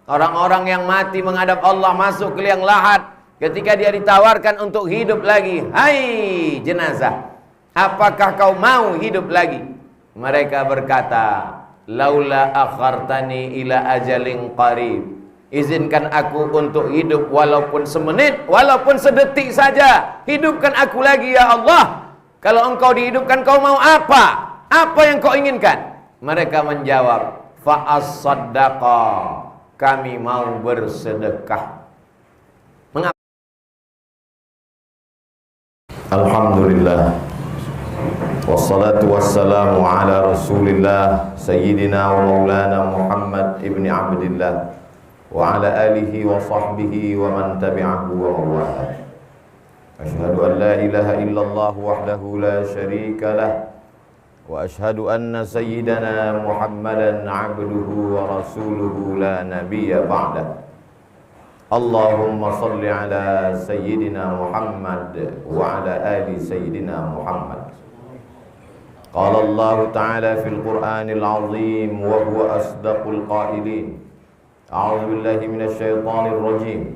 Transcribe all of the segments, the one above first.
Orang-orang yang mati menghadap Allah masuk ke liang lahat, ketika dia ditawarkan untuk hidup lagi, hai jenazah, apakah kau mau hidup lagi? Mereka berkata, laula akhartani ila ajalin qarib, izinkan aku untuk hidup walaupun semenit, walaupun sedetik saja. Hidupkan aku lagi ya Allah. Kalau engkau dihidupkan, kau mau apa? Apa yang kau inginkan? Mereka menjawab, fa'as-saddaqa, kami mau bersedekah. Mengapa? Alhamdulillah, wassalatu wassalamu ala rasulillah Sayyidina wa maulana Muhammad ibn Abdillah wa ala alihi wa sahbihi wa man tabi'ahu wa mawalah. Ashhadu an la ilaha illallah wahdahu la syarika lah, wa ashhadu anna sayyidana Muhammadan abduhu wa rasuluhu la nabiyya ba'dah. Allahumma salli ala sayyidina Muhammad wa ala ali sayyidina Muhammad. Qala Allah ta'ala fil Qur'anil azim wa huwa asdaqul qailin. A'udzu billahi minasy syaithanir rajim.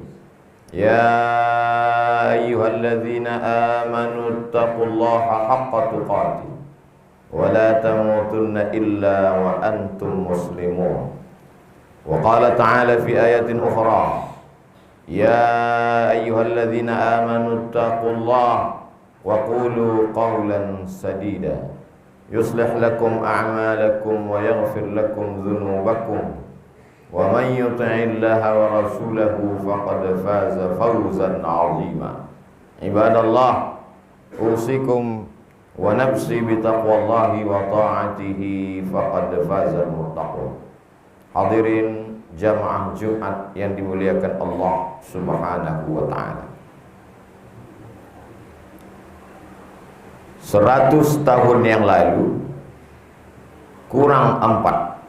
Ya ayyuhalladzina amanu taqullaha haqqa tuqatih wa la tamutunna illa wa antum muslimun. Wa qala ta'ala fi ayatin ukhra, ya ayyuhalladzina amanu taqullaha wa qulu qawlan sadida yuslih lakum a'malakum wa yaghfir lakum dhunubakum wa man yuti'illaha wa rasulahu faqad faza fawzan 'azima. Ibadallah, usikum wa nafsi bitaqwallahi wa ta'atihi faqad faza al-muttaqun. Hadirin jamaah Jumat yang dimuliakan Allah Subhanahu wa ta'ala. 100 tahun yang lalu, kurang 4,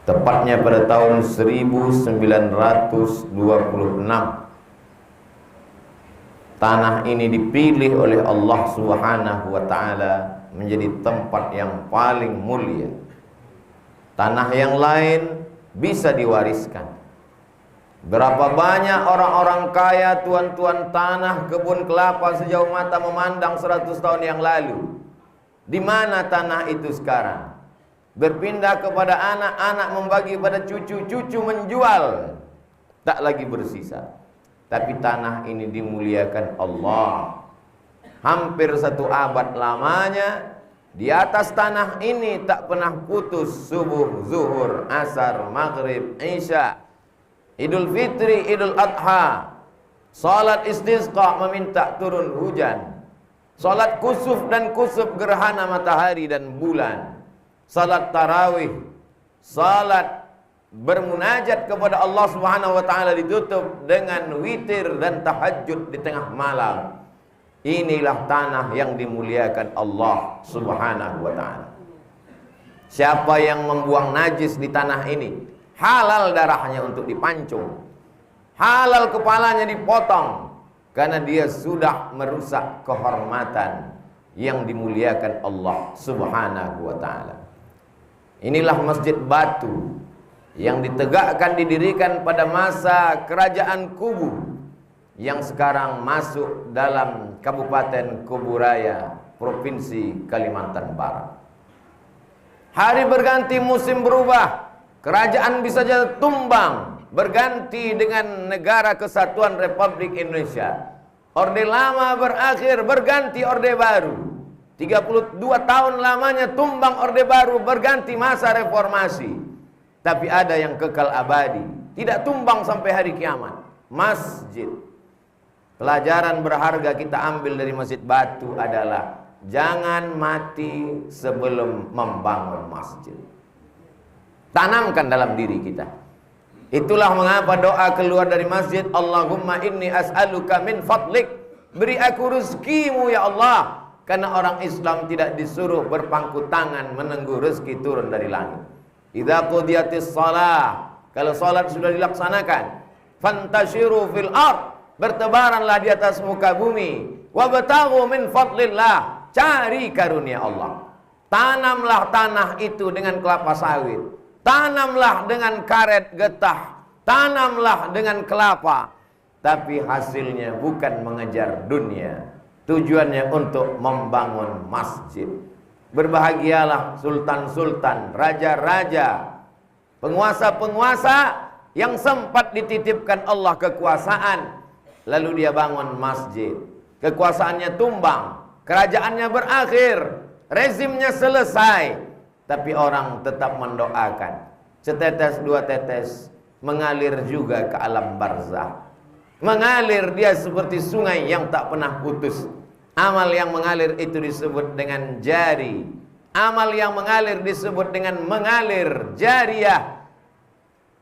tepatnya pada tahun 1926, tanah ini dipilih oleh Allah Subhanahu wa ta'ala menjadi tempat yang paling mulia. Tanah yang lain bisa diwariskan. Berapa banyak orang-orang kaya, tuan-tuan tanah, kebun kelapa sejauh mata memandang 100 tahun yang lalu. Di mana tanah itu sekarang? Berpindah kepada anak-anak, membagi pada cucu-cucu, menjual, tak lagi bersisa. Tapi tanah ini dimuliakan Allah. Hampir 1 abad lamanya, di atas tanah ini tak pernah putus subuh, zuhur, asar, maghrib, isya, Idul Fitri, Idul Adha, salat istisqa meminta turun hujan, salat kusuf dan kusuf gerhana matahari dan bulan, salat tarawih, salat bermunajat kepada Allah Subhanahu wa ta'ala ditutup dengan witir dan tahajud di tengah malam. Inilah tanah yang dimuliakan Allah Subhanahu wa ta'ala. Siapa yang membuang najis di tanah ini, halal darahnya untuk dipancung, halal kepalanya dipotong, karena dia sudah merusak kehormatan yang dimuliakan Allah Subhanahu wa ta'ala. Inilah Masjid Batu yang ditegakkan, didirikan pada masa kerajaan Kubu, yang sekarang masuk dalam Kabupaten Kuburaya, Provinsi Kalimantan Barat. Hari berganti, musim berubah, kerajaan bisa jadi tumbang, berganti dengan Negara Kesatuan Republik Indonesia. Orde lama berakhir, berganti orde baru. 32 tahun lamanya tumbang orde baru, berganti masa reformasi. Tapi ada yang kekal abadi, tidak tumbang sampai hari kiamat, masjid. Pelajaran berharga kita ambil dari Masjid Batu adalah jangan mati sebelum membangun masjid. Tanamkan dalam diri kita. Itulah mengapa doa keluar dari masjid, Allahumma inni as'aluka min fadlik, beri aku rezekimu ya Allah. Karena orang Islam tidak disuruh berpangku tangan menunggu rezeki turun dari langit. Idza qudiyatis shalah, kalau salat sudah dilaksanakan, fantashiru fil ard, bertebaranlah di atas muka bumi, wabtaghu min fadlillah, cari karunia Allah. Tanamlah tanah itu dengan kelapa sawit, tanamlah dengan karet getah, tanamlah dengan kelapa, tapi hasilnya bukan mengejar dunia, tujuannya untuk membangun masjid. Berbahagialah sultan-sultan, raja-raja, penguasa-penguasa yang sempat dititipkan Allah kekuasaan, lalu dia bangun masjid. Kekuasaannya tumbang, kerajaannya berakhir, rezimnya selesai, tapi orang tetap mendoakan. Setetes dua tetes mengalir juga ke alam barzah. Mengalir dia seperti sungai yang tak pernah putus. Amal yang mengalir itu disebut dengan jari. Amal yang mengalir disebut dengan mengalir, jariyah.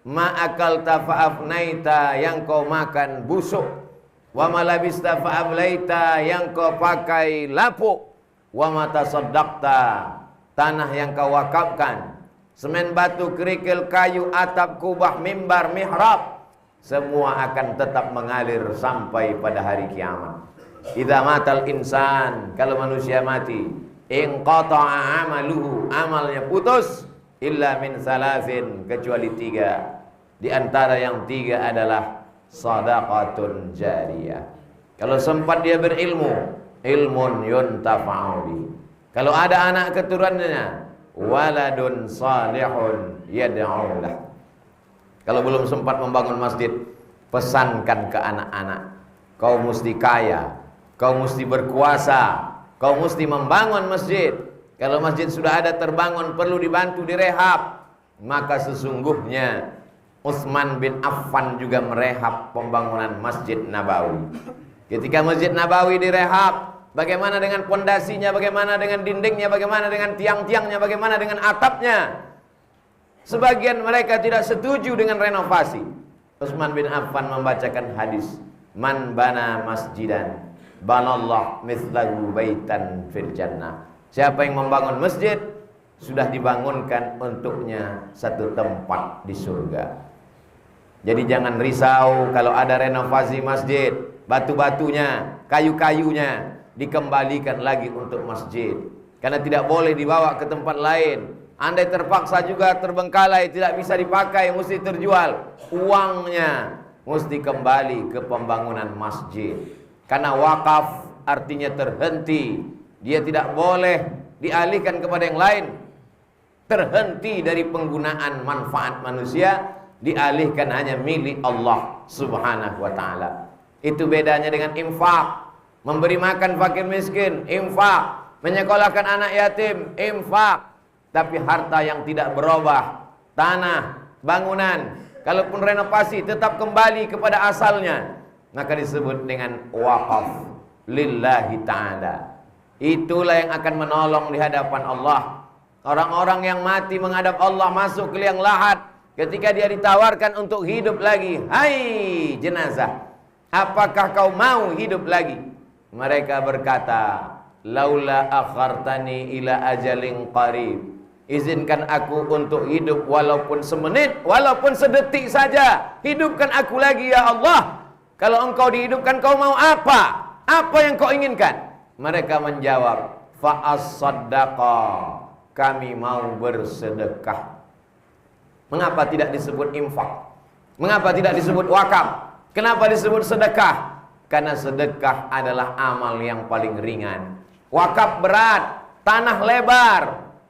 Ma'akalta fa'afnaita, yang kau makan busuk. Wa malabista fa'ablaita, yang kau pakai lapuk. Wa matasaddaqta, tanah yang kau wakafkan. Semen, batu, kerikil, kayu, atap, kubah, mimbar, mihrab, semua akan tetap mengalir sampai pada hari kiamat. Idza matal insan, kalau manusia mati, inqata'a amaluhu, amalnya putus, illa min salasin, kecuali 3. Di antara yang 3 adalah shadaqatun jariyah. Kalau sempat dia berilmu, ilmun yuntafa'u bi. Kalau ada anak keturunannya, waladun salihun yad'u lah. Kalau belum sempat membangun masjid, pesankan ke anak-anak, kau mesti kaya, kau mesti berkuasa, kau mesti membangun masjid. Kalau masjid sudah ada terbangun, perlu dibantu direhab, maka sesungguhnya Utsman bin Affan juga merehab pembangunan Masjid Nabawi. Ketika Masjid Nabawi direhab, bagaimana dengan pondasinya, bagaimana dengan dindingnya, bagaimana dengan tiang-tiangnya, bagaimana dengan atapnya? Sebagian mereka tidak setuju dengan renovasi. Utsman bin Affan membacakan hadis, man bana masjidan banallah mithlahu baitan fil jannah. Siapa yang membangun masjid, sudah dibangunkan untuknya satu tempat di surga. Jadi jangan risau kalau ada renovasi masjid, batu-batunya, kayu-kayunya dikembalikan lagi untuk masjid, karena tidak boleh dibawa ke tempat lain. Andai terpaksa juga terbengkalai, tidak bisa dipakai, mesti terjual, uangnya mesti kembali ke pembangunan masjid. Karena wakaf artinya terhenti, dia tidak boleh dialihkan kepada yang lain. Terhenti dari penggunaan manfaat manusia, dialihkan hanya milik Allah subhanahu wa ta'ala. Itu bedanya dengan infak. Memberi makan fakir miskin, infak. Menyekolahkan anak yatim, infak. Tapi harta yang tidak berubah, tanah, bangunan, kalaupun renovasi tetap kembali kepada asalnya, maka disebut dengan waqaf lillahi ta'ala. Itulah yang akan menolong di hadapan Allah. Orang-orang yang mati menghadap Allah, masuk ke liang lahat, ketika dia ditawarkan untuk hidup lagi, hai jenazah, apakah kau mau hidup lagi? Mereka berkata, laula akhartani ila ajalin qarib, izinkan aku untuk hidup walaupun semenit, walaupun sedetik saja. Hidupkan aku lagi ya Allah. Kalau engkau dihidupkan, kau mau apa? Apa yang kau inginkan? Mereka menjawab, fa'as-saddaqa, kami mau bersedekah. Mengapa tidak disebut infak? Mengapa tidak disebut wakaf? Kenapa disebut sedekah? Karena sedekah adalah amal yang paling ringan. Wakaf berat, tanah lebar.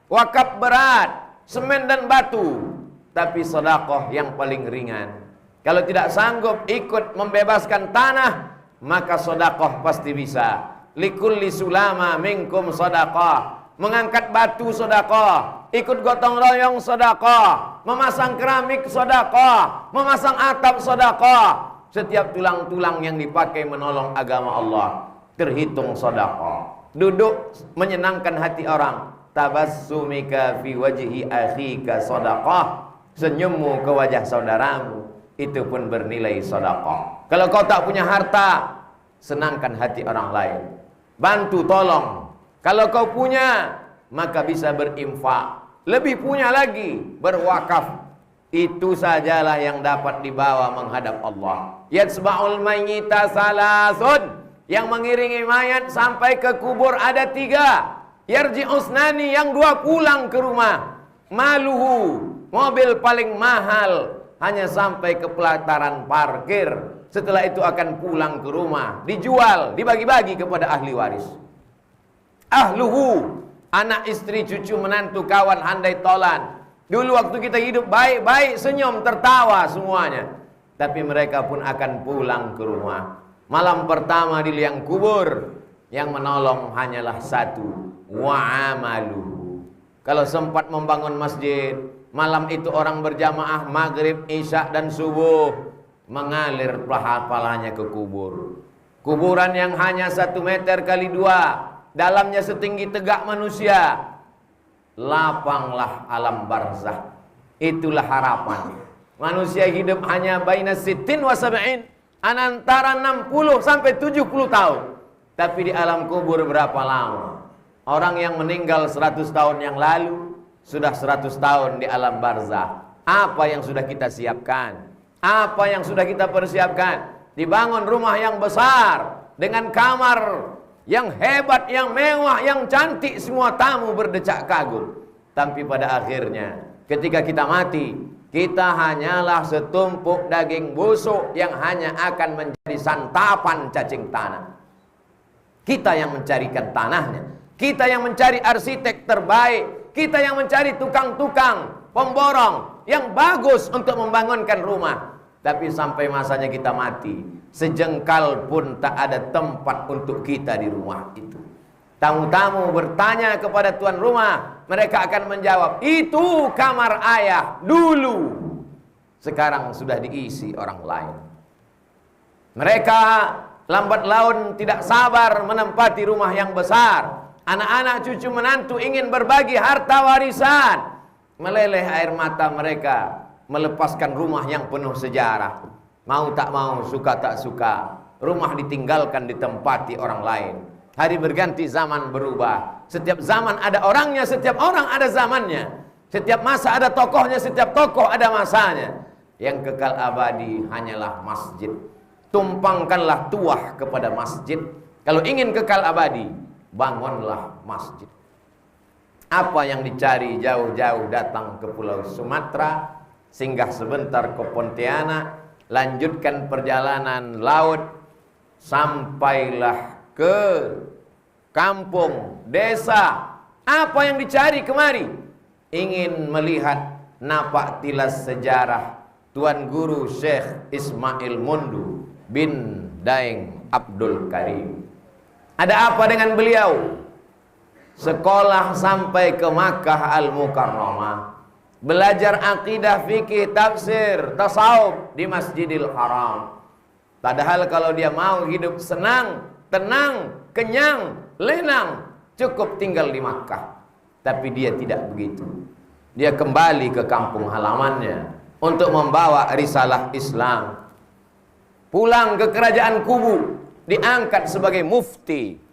Wakaf berat, semen dan batu. Tapi sedekah yang paling ringan. Kalau tidak sanggup ikut membebaskan tanah, maka sedekah pasti bisa. Likulli sulama minkum sedekah. Mengangkat batu sedekah, ikut gotong royong sedekah, memasang keramik sedekah, memasang atap sedekah. Setiap tulang-tulang yang dipakai menolong agama Allah terhitung sedekah. Duduk menyenangkan hati orang, tabassumika fi wajhi akhika sedekah, senyummu ke wajah saudaramu itu pun bernilai sedekah. Kalau kau tak punya harta, senangkan hati orang lain, bantu tolong. Kalau kau punya, maka bisa berinfak. Lebih punya lagi, berwakaf. Itu sajalah yang dapat dibawa menghadap Allah. Yatsba'ul mayyita salasun, yang mengiringi mayat sampai ke kubur ada 3. Yarji'usnani, yang 2 pulang ke rumah. Maluhu, mobil paling mahal, hanya sampai ke pelataran parkir. Setelah itu akan pulang ke rumah, dijual, dibagi-bagi kepada ahli waris. Ahluhu, anak, istri, cucu, menantu, kawan, handai, tolan. Dulu waktu kita hidup baik-baik, senyum, tertawa semuanya. Tapi mereka pun akan pulang ke rumah. Malam pertama di liang kubur, yang menolong hanyalah satu, wa'amaluhu. Kalau sempat membangun masjid, malam itu orang berjamaah maghrib, isya dan subuh, mengalir pahalanya ke kubur. Kuburan yang hanya 1 meter kali 2, dalamnya setinggi tegak manusia. Lapanglah alam barzah. Itulah harapan. Manusia hidup hanya baina sittin wa sab'in, antara 60 sampai 70 tahun. Tapi di alam kubur berapa lama? Orang yang meninggal 100 tahun yang lalu sudah 100 tahun di alam barzah. Apa yang sudah kita siapkan? Apa yang sudah kita persiapkan? Dibangun rumah yang besar dengan kamar yang hebat, yang mewah, yang cantik, semua tamu berdecak kagum. Tapi pada akhirnya ketika kita mati, kita hanyalah setumpuk daging busuk yang hanya akan menjadi santapan cacing tanah. Kita yang mencarikan tanahnya, kita yang mencari arsitek terbaik, kita yang mencari tukang-tukang pemborong yang bagus untuk membangunkan rumah. Tapi sampai masanya kita mati, sejengkal pun tak ada tempat untuk kita di rumah itu. Tamu-tamu bertanya kepada tuan rumah, mereka akan menjawab, itu kamar ayah dulu, sekarang sudah diisi orang lain. Mereka lambat laun tidak sabar menempati rumah yang besar. Anak-anak, cucu, menantu ingin berbagi harta warisan. Meleleh air mata mereka melepaskan rumah yang penuh sejarah. Mau tak mau, suka tak suka, rumah ditinggalkan, ditempati orang lain. Hari berganti, zaman berubah. Setiap zaman ada orangnya, setiap orang ada zamannya. Setiap masa ada tokohnya, setiap tokoh ada masanya. Yang kekal abadi hanyalah masjid. Tumpangkanlah tuah kepada masjid. Kalau ingin kekal abadi, bangunlah masjid. Apa yang dicari jauh-jauh datang ke Pulau Sumatera, singgah sebentar ke Pontianak, lanjutkan perjalanan laut, sampailah ke kampung, desa. Apa yang dicari kemari? Ingin melihat napak tilas sejarah Tuan Guru Syekh Ismail Mundu bin Daeng Abdul Karim. Ada apa dengan beliau? Sekolah sampai ke Makkah Al-Mukarramah, belajar akidah, fikih, tafsir, tasawuf di Masjidil Haram. Padahal kalau dia mau hidup senang, tenang, kenyang, lenang, cukup tinggal di Makkah. Tapi dia tidak begitu. Dia kembali ke kampung halamannya untuk membawa risalah Islam. Pulang ke kerajaan Kubu, diangkat sebagai mufti.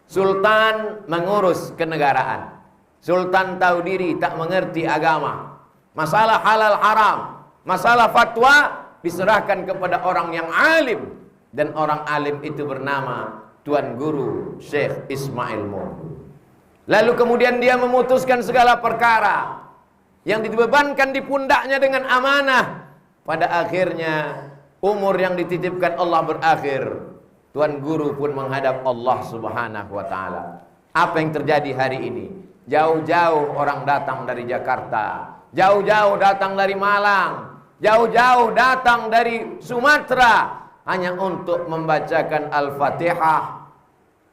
Sultan mengurus kenegaraan. Sultan tahu diri, tak mengerti agama. Masalah halal haram, masalah fatwa diserahkan kepada orang yang alim. Dan orang alim itu bernama Tuan Guru Syekh Ismail Mundu. Lalu kemudian dia memutuskan segala perkara yang dibebankan di pundaknya dengan amanah. Pada akhirnya umur yang dititipkan Allah berakhir. Tuan Guru pun menghadap Allah Subhanahu wa ta'ala. Apa yang terjadi hari ini? Jauh-jauh orang datang dari Jakarta, jauh-jauh datang dari Malang, jauh-jauh datang dari Sumatera, hanya untuk membacakan Al-Fatihah,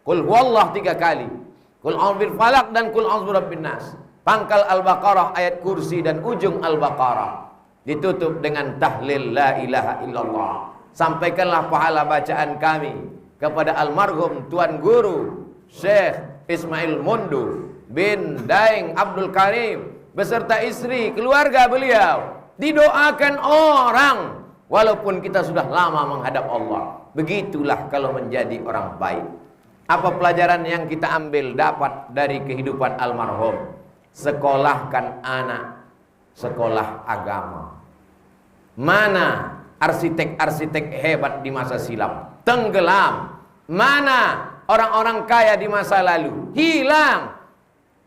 Qul huwallah 3 kali, Qul a'udzu falaq dan Qul a'udzu birabbin nas. Pangkal Al-Baqarah, ayat kursi dan ujung Al-Baqarah. Ditutup dengan tahlil la ilaha illallah. Sampaikanlah pahala bacaan kami kepada almarhum Tuan Guru Syekh Ismail Mundu bin Daeng Abdul Karim beserta istri, keluarga beliau. Didoakan orang walaupun kita sudah lama menghadap Allah. Begitulah kalau menjadi orang baik. Apa pelajaran yang kita ambil dapat dari kehidupan almarhum? Sekolahkan anak sekolah agama. Mana arsitek-arsitek hebat di masa silam? Tenggelam. Mana orang-orang kaya di masa lalu? Hilang.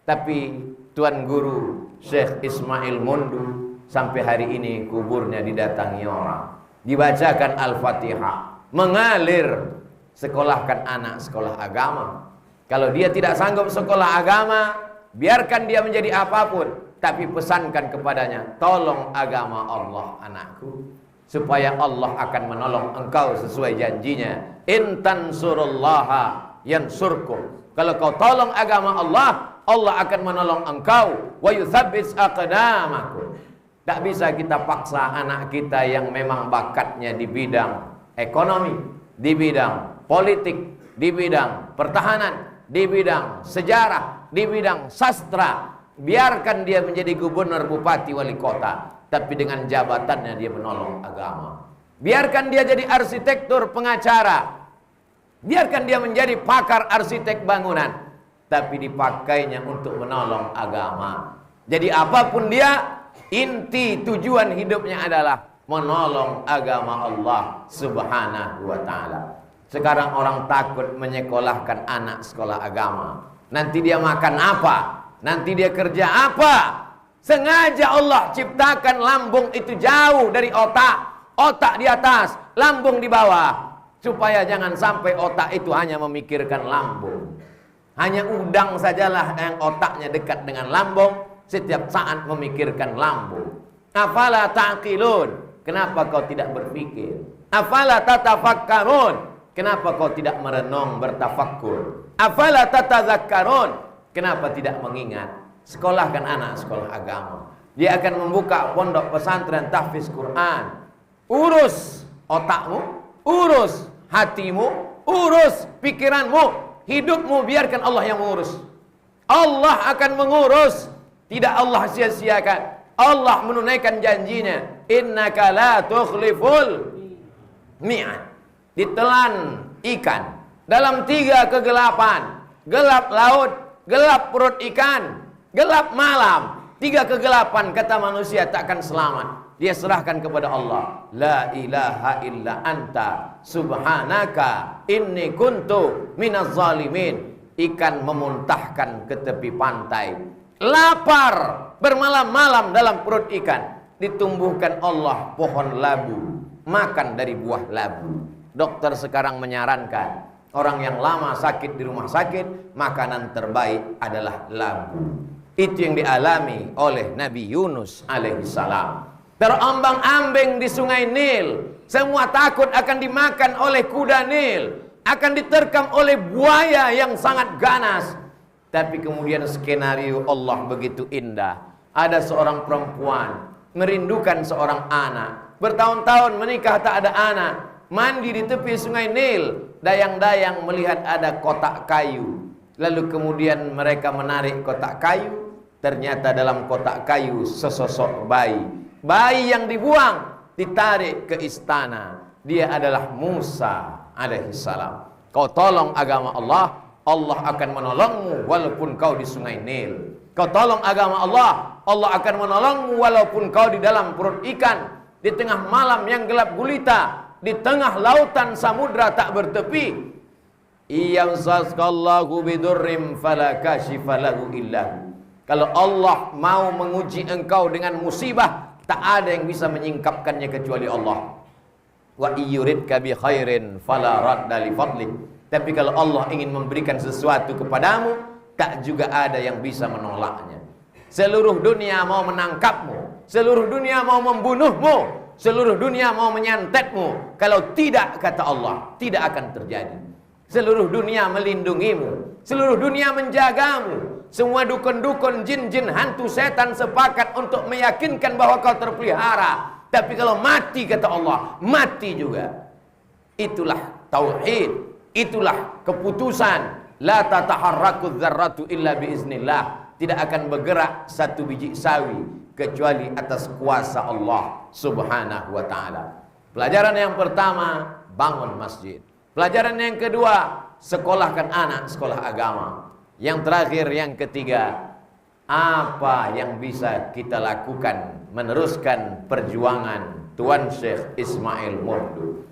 Tapi Tuan Guru Syekh Ismail Mundu Sampai hari ini kuburnya didatangi orang, dibacakan Al-Fatihah, mengalir. Sekolahkan anak sekolah agama. Kalau dia tidak sanggup sekolah agama, biarkan dia menjadi apapun, tapi pesankan kepadanya, tolong agama Allah anakku, supaya Allah akan menolong engkau sesuai janjinya. In tansurullaha yansurkum. Kalau kau tolong agama Allah, Allah akan menolong engkau. Wa yutsabbits aqdamakum. Tak bisa kita paksa anak kita yang memang bakatnya di bidang ekonomi, di bidang politik, di bidang pertahanan, di bidang sejarah, di bidang sastra. Biarkan dia menjadi gubernur, bupati, wali kota, tapi dengan jabatannya dia menolong agama. Biarkan dia jadi arsitektur, pengacara. Biarkan dia menjadi pakar arsitek bangunan, tapi dipakainya untuk menolong agama. Jadi apapun dia, inti tujuan hidupnya adalah menolong agama Allah Subhanahu wa ta'ala. Sekarang orang takut menyekolahkan anak sekolah agama. Nanti dia makan apa? Nanti dia kerja apa? Sengaja Allah ciptakan lambung itu jauh dari otak. Otak di atas, lambung di bawah, supaya jangan sampai otak itu hanya memikirkan lambung. Hanya udang sajalah yang otaknya dekat dengan lambung, setiap saat memikirkan lambung. Afala ta'qilun? Kenapa kau tidak berpikir? Afala tatafakkarun? Kenapa kau tidak merenung, bertafakkur? Afala tatadzakkarun? Kenapa tidak mengingat? Sekolahkan anak sekolah agama. Dia akan membuka pondok pesantren tahfiz Quran. Urus otakmu, urus hatimu, urus pikiranmu, hidupmu, biarkan Allah yang mengurus. Allah akan mengurus. Tidak Allah sia-siakan. Allah menunaikan janjinya. Innaka la tukhliful mi'ad. Ditelan ikan dalam 3 kegelapan. Gelap laut, gelap perut ikan, gelap malam. 3 kegelapan, kata manusia takkan selamat. Dia serahkan kepada Allah. La ilaha illa anta subhanaka inni kuntu minaz zalimin. Ikan memuntahkan ke tepi pantai. Lapar bermalam-malam dalam perut ikan. Ditumbuhkan Allah pohon labu, makan dari buah labu. Dokter sekarang menyarankan orang yang lama sakit di rumah sakit, makanan terbaik adalah labu. Itu yang dialami oleh Nabi Yunus alaihissalam. Terombang-ambing di sungai Nil, semua takut akan dimakan oleh kuda Nil, akan diterkam oleh buaya yang sangat ganas. Tapi kemudian skenario Allah begitu indah. Ada seorang perempuan merindukan seorang anak, bertahun-tahun menikah tak ada anak, mandi di tepi sungai Nil, dayang-dayang melihat ada kotak kayu. Lalu kemudian mereka menarik kotak kayu. Ternyata dalam kotak kayu sesosok bayi. Bayi yang dibuang ditarik ke istana. Dia adalah Musa alaihissalam. Kau tolong agama Allah, Allah akan menolongmu walaupun kau di sungai Nil. Kau tolong agama Allah, Allah akan menolongmu walaupun kau di dalam perut ikan, di tengah malam yang gelap gulita, di tengah lautan samudra tak bertepi. Iyamsaskallahu bidurrim fala kashifa lahu illahu. Kalau Allah mau menguji engkau dengan musibah, tak ada yang bisa menyingkapkannya kecuali Allah. Wa iyuridka bi khairin fala radda li fadlik. Tapi kalau Allah ingin memberikan sesuatu kepadamu, tak juga ada yang bisa menolaknya. Seluruh dunia mau menangkapmu, seluruh dunia mau membunuhmu, seluruh dunia mau menyantetmu. Kalau tidak, kata Allah, tidak akan terjadi. Seluruh dunia melindungimu, seluruh dunia menjagamu. Semua dukun-dukun, jin-jin, hantu, setan sepakat untuk meyakinkan bahwa kau terpelihara. Tapi kalau mati, kata Allah, mati juga. Itulah tauhid, itulah keputusan. La tataharraku dzarratu illa biiznillah. Tidak akan bergerak satu biji sawi kecuali atas kuasa Allah Subhanahu wa ta'ala. Pelajaran yang pertama, bangun masjid. Pelajaran yang kedua, sekolahkan anak sekolah agama. Yang terakhir, yang ketiga, apa yang bisa kita lakukan meneruskan perjuangan Tuan Syekh Ismail Murdu?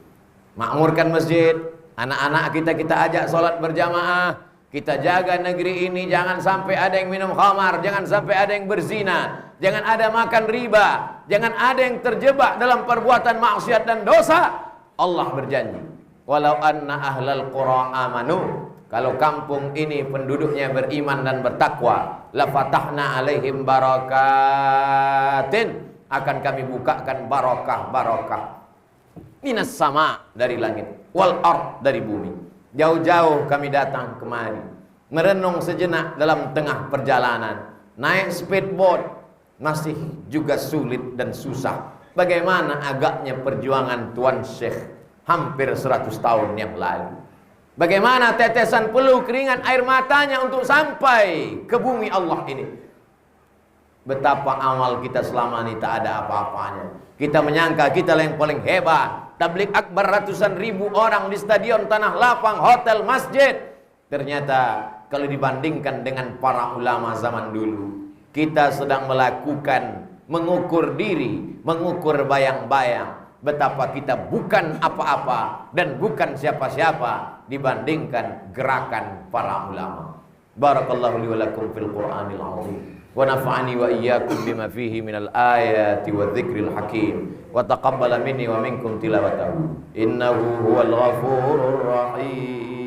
Makmurkan masjid, anak-anak kita ajak sholat berjamaah, kita jaga negeri ini, jangan sampai ada yang minum khamar, jangan sampai ada yang berzina, jangan ada makan riba, jangan ada yang terjebak dalam perbuatan maksiat dan dosa. Allah berjanji, walau anna ahlal qura amanu, kalau kampung ini penduduknya beriman dan bertakwa, la fatahna alaihim barakatin, akan kami bukakan barakah-barakah minas sama, dari langit, wal ard, dari bumi. Jauh-jauh kami datang kemari, merenung sejenak dalam tengah perjalanan. Naik speedboat masih juga sulit dan susah. Bagaimana agaknya perjuangan Tuan Syekh hampir 100 tahun yang lalu. Bagaimana tetesan peluh keringat air matanya untuk sampai ke bumi Allah ini. Betapa amal kita selama ini tak ada apa-apanya. Kita menyangka kita yang paling hebat. Tabligh akbar ratusan ribu orang di stadion, tanah lapang, hotel, masjid. Ternyata kalau dibandingkan dengan para ulama zaman dulu, kita sedang melakukan mengukur diri, mengukur bayang-bayang. Betapa kita bukan apa-apa dan bukan siapa-siapa dibandingkan gerakan para ulama. Barakallahu li wa lakum fil Qur'anil azim, wa nafa'ani wa iyyakum bima fihi minal ayati wa dzikril hakim, wa taqabbala minni wa minkum tilawatahu innahu huwal ghafurur rahim.